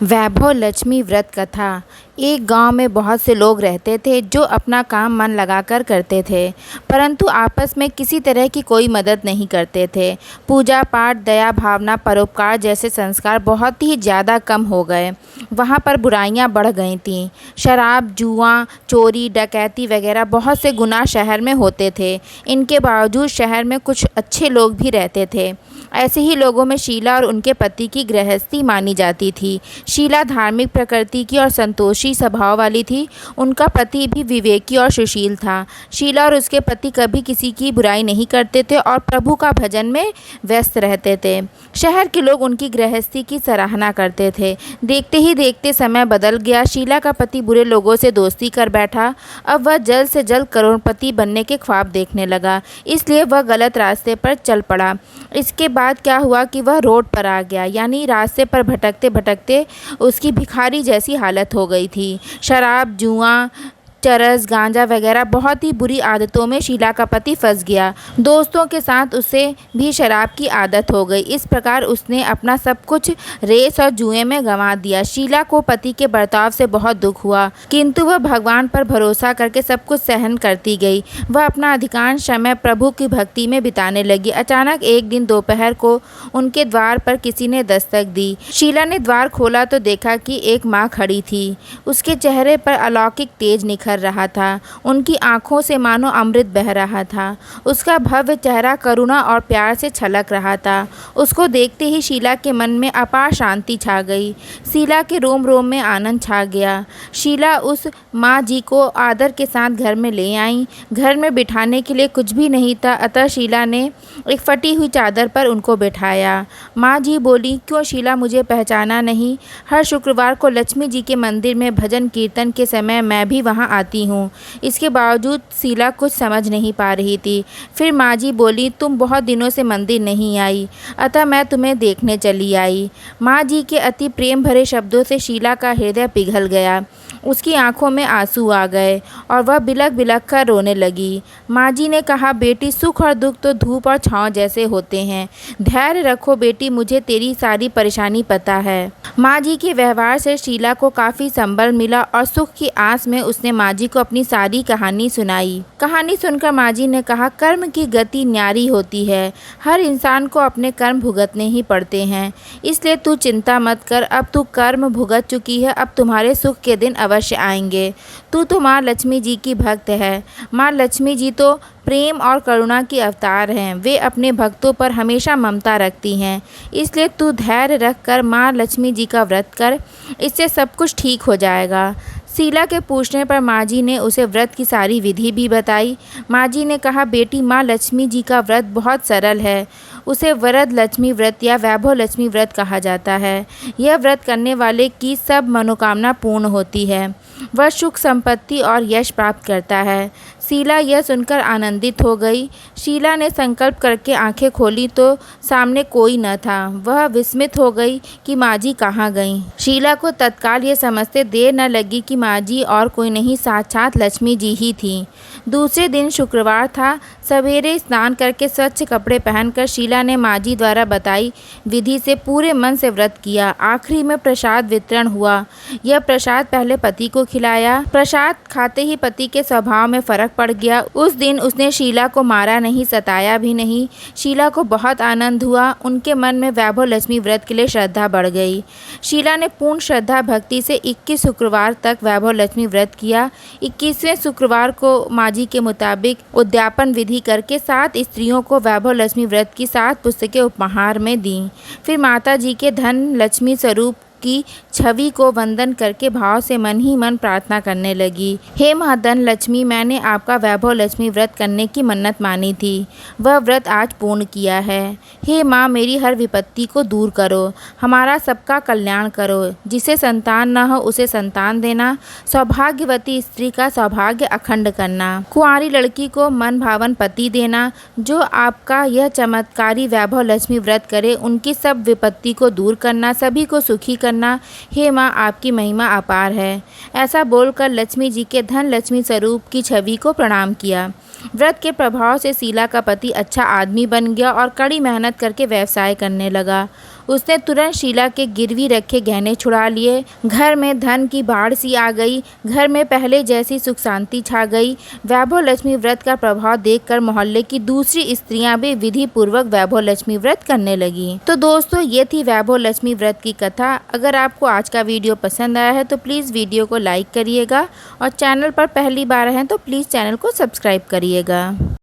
वैभव लक्ष्मी व्रत कथा। एक गांव में बहुत से लोग रहते थे जो अपना काम मन लगाकर करते थे, परंतु आपस में किसी तरह की कोई मदद नहीं करते थे। पूजा पाठ, दया भावना, परोपकार जैसे संस्कार बहुत ही ज़्यादा कम हो गए। वहाँ पर बुराइयाँ बढ़ गई थीं। शराब, जुआ, चोरी, डकैती वगैरह बहुत से गुनाह शहर में होते थे। इनके बावजूद शहर में कुछ अच्छे लोग भी रहते थे। ऐसे ही लोगों में शीला और उनके पति की गृहस्थी मानी जाती थी। शीला धार्मिक प्रकृति की और संतोषी स्वभाव वाली थी। उनका पति भी विवेकी और सुशील था। शीला और उसके पति कभी किसी की बुराई नहीं करते थे और प्रभु का भजन में व्यस्त रहते थे। शहर के लोग उनकी गृहस्थी की सराहना करते थे। देखते ही देखते समय बदल गया। शीला का पति बुरे लोगों से दोस्ती कर बैठा। अब वह जल्द से जल्द करोड़पति बनने के ख्वाब देखने लगा, इसलिए वह गलत रास्ते पर चल पड़ा। इसके बाद क्या हुआ कि वह रोड पर आ गया, यानी रास्ते पर भटकते भटकते उसकी भिखारी जैसी हालत हो गई थी। शराब, जुआ, चरस, गांजा वगैरह बहुत ही बुरी आदतों में शीला का पति फंस गया। दोस्तों के साथ उसे भी शराब की आदत हो गई। इस प्रकार उसने अपना सब कुछ रेस और जुए में गंवा दिया। शीला को पति के बर्ताव से बहुत दुख हुआ, किंतु वह भगवान पर भरोसा करके सब कुछ सहन करती गई। वह अपना अधिकांश समय प्रभु की भक्ति में बिताने लगी। अचानक एक दिन दोपहर को उनके द्वार पर किसी ने दस्तक दी। शीला ने द्वार खोला तो देखा कि एक माँ खड़ी थी। उसके चेहरे पर अलौकिक तेज निखर रहा था। उनकी आंखों से मानो अमृत बह रहा था। उसका भव्य चेहरा करुणा और प्यार से छलक रहा था। उसको देखते ही शीला के मन में अपार शांति छा गई। शीला के रोम रोम में आनंद छा गया। शीला उस माँ जी को आदर के साथ घर में ले आई। घर में बिठाने के लिए कुछ भी नहीं था, अतः शीला ने एक फटी हुई चादर पर उनको बैठाया। माँ जी बोली, क्यों शीला, मुझे पहचाना नहीं? हर शुक्रवार को लक्ष्मी जी के मंदिर में भजन कीर्तन के समय मैं भी वहाँ आती हूँ। इसके बावजूद शीला कुछ समझ नहीं पा रही थी। फिर माँ जी बोली, तुम बहुत दिनों से मंदिर नहीं आई, अतः मैं तुम्हें देखने चली आई। माँ जी के अति प्रेम भरे शब्दों से शीला का हृदय पिघल गया। उसकी आंखों में आंसू आ गए और वह बिलख बिलख कर रोने लगी। माँ जी ने कहा, बेटी, सुख और दुख तो धूप और छाँव जैसे होते हैं। धैर्य रखो बेटी, मुझे तेरी सारी परेशानी पता है। माँ जी के व्यवहार से शीला को काफ़ी संबल मिला और सुख की आस में उसने माँ जी को अपनी सारी कहानी सुनाई। कहानी सुनकर माँ जी ने कहा, कर्म की गति न्यारी होती है। हर इंसान को अपने कर्म भुगतने ही पड़ते हैं, इसलिए तू चिंता मत कर। अब तू कर्म भुगत चुकी है, अब तुम्हारे सुख के दिन अवश्य आएंगे। तू तो माँ लक्ष्मी जी की भक्त है। माँ लक्ष्मी जी तो प्रेम और करुणा की अवतार हैं। वे अपने भक्तों पर हमेशा ममता रखती हैं, इसलिए तू धैर्य रख कर माँ लक्ष्मी जी का व्रत कर, इससे सब कुछ ठीक हो जाएगा। शीला के पूछने पर माँ जी ने उसे व्रत की सारी विधि भी बताई। माँ जी ने कहा, बेटी, माँ लक्ष्मी जी का व्रत बहुत सरल है। उसे वरद लक्ष्मी व्रत या वैभव लक्ष्मी व्रत कहा जाता है। यह व्रत करने वाले की सब मनोकामना पूर्ण होती है। वह सुख, संपत्ति और यश प्राप्त करता है। शीला यह सुनकर आनंदित हो गई। शीला ने संकल्प करके आंखें खोली तो सामने कोई न था। वह विस्मित हो गई कि माँ जी कहाँ गईं। शीला को तत्काल ये समझते देर न लगी कि माँ जी और कोई नहीं, साक्षात लक्ष्मी जी ही थीं। दूसरे दिन शुक्रवार था। सवेरे स्नान करके स्वच्छ कपड़े पहनकर शीला ने माँ जी द्वारा बताई विधि से पूरे मन से व्रत किया। आखिरी में प्रसाद वितरण हुआ। यह प्रसाद पहले पति को खिलाया। प्रसाद खाते ही पति के स्वभाव में फर्क पड़ गया। उस दिन उसने शीला को मारा नहीं, सताया भी नहीं। शीला को बहुत आनंद हुआ। उनके मन में वैभव लक्ष्मी व्रत के लिए श्रद्धा बढ़ गई। शीला ने पूर्ण श्रद्धा भक्ति से 21 शुक्रवार तक वैभव लक्ष्मी व्रत किया। 21वें शुक्रवार को माँ जी के मुताबिक उद्यापन विधि करके 7 स्त्रियों को वैभव लक्ष्मी व्रत की 7 पुस्तकें उपहार में दी। फिर माता जी के धन लक्ष्मी स्वरूप की छवि को वंदन करके भाव से मन ही मन प्रार्थना करने लगी। हे माँ धन लक्ष्मी, मैंने आपका वैभव लक्ष्मी व्रत करने की मन्नत मानी थी, वह व्रत आज पूर्ण किया है। हे माँ, मेरी हर विपत्ति को दूर करो, हमारा सबका कल्याण करो। जिसे संतान न हो उसे संतान देना, सौभाग्यवती स्त्री का सौभाग्य अखंड करना, कुंवारी लड़की को मन भावन पति देना। जो आपका यह चमत्कारी वैभव लक्ष्मी व्रत करे उनकी सब विपत्ति को दूर करना, सभी को सुखी करना। हे माँ, आपकी महिमा अपार है। ऐसा बोलकर लक्ष्मी जी के धन लक्ष्मी स्वरूप की छवि को प्रणाम किया। व्रत के प्रभाव से शीला का पति अच्छा आदमी बन गया और कड़ी मेहनत करके व्यवसाय करने लगा। उसने तुरंत शीला के गिरवी रखे गहने छुड़ा लिए। घर में धन की बाढ़ सी आ गई। घर में पहले जैसी सुख शांति छा गई। वैभव लक्ष्मी व्रत का प्रभाव देखकर मोहल्ले की दूसरी स्त्रियां भी विधि पूर्वक वैभव लक्ष्मी व्रत करने लगी। तो दोस्तों, ये थी वैभव लक्ष्मी व्रत की कथा। अगर आपको आज का वीडियो पसंद आया है तो प्लीज़ वीडियो को लाइक करिएगा और चैनल पर पहली बार हैं तो प्लीज़ चैनल को सब्सक्राइब करिएगा।